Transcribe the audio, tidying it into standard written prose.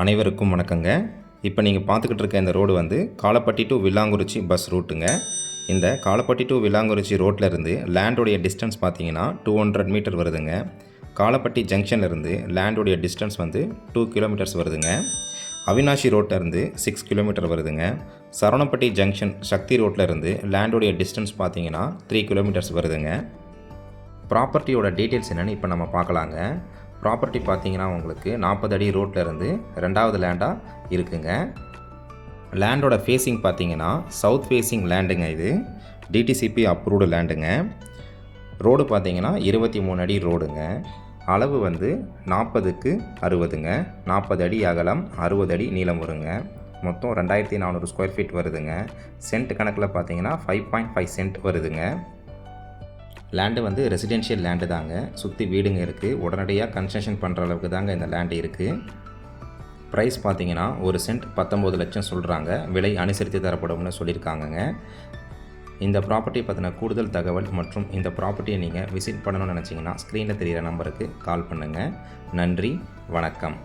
அனைவருக்கும் வணக்கங்க. இப்போ நீங்கள் பார்த்துக்கிட்டு இருக்க இந்த ரோடு வந்து காலப்பட்டி டு வில்லாங்குறிச்சி பஸ் ரூட்டுங்க. இந்த காலப்பட்டி டு வில்லாங்குறிச்சி ரோட்டில் இருந்து லேண்டோடைய டிஸ்டன்ஸ் பார்த்தீங்கன்னா 200 மீட்டர் வருதுங்க. காலப்பட்டி ஜங்ஷன்லேருந்து லேண்டோடைய டிஸ்டன்ஸ் வந்து 2 கிலோமீட்டர்ஸ் வருதுங்க. அவினாஷி ரோட்டில் இருந்து 6 கிலோமீட்டர் வருதுங்க. சரவணப்பட்டி ஜங்ஷன் சக்தி ரோட்டில் இருந்து லேண்டோடைய டிஸ்டன்ஸ் பார்த்தீங்கன்னா 3 கிலோமீட்டர்ஸ் வருதுங்க. ப்ராப்பர்ட்டியோட டீட்டெயில்ஸ் என்னென்னு இப்போ நம்ம பார்க்கலாங்க. ப்ராப்பர்ட்டி பார்த்தீங்கன்னா உங்களுக்கு 40 அடி ரோட்டில் இருந்து 2வது லேண்டாக இருக்குங்க. லேண்டோட ஃபேஸிங் பார்த்தீங்கன்னா சவுத் ஃபேஸிங் லேண்டுங்க. இது டிடிசிபி அப்ரூவ்டு லேண்டுங்க. ரோடு பார்த்தீங்கன்னா 23 அடி ரோடுங்க. அளவு வந்து 40க்கு 60ங்க. 40 அடி அகலம், 60 அடி நீளம் வருங்க. மொத்தம் 2400 ஸ்கொயர் ஃபீட் வருதுங்க. சென்ட் கணக்கில் பார்த்தீங்கன்னா 5.5 சென்ட் வருதுங்க. லேண்டு வந்து ரெசிடென்ஷியல் லேண்டு தாங்க. சுற்றி வீடுங்க இருக்குது. உடனடியாக கன்ஸ்ட்ரக்ஷன் பண்ணுற அளவுக்கு தாங்க இந்த லேண்டு இருக்குது. ப்ரைஸ் பார்த்தீங்கன்னா ஒரு சென்ட் 19 லட்சம் சொல்கிறாங்க. விலை அனுசரித்து தரப்படும்னு சொல்லியிருக்காங்கங்க. இந்த ப்ராப்பர்ட்டி பற்றின கூடுதல் தகவல் மற்றும் இந்த ப்ராப்பர்ட்டியை நீங்கள் விசிட் பண்ணணும்னு நினச்சிங்கன்னா ஸ்க்ரீனில் தெரிகிற நம்பருக்கு கால் பண்ணுங்கள். நன்றி, வணக்கம்.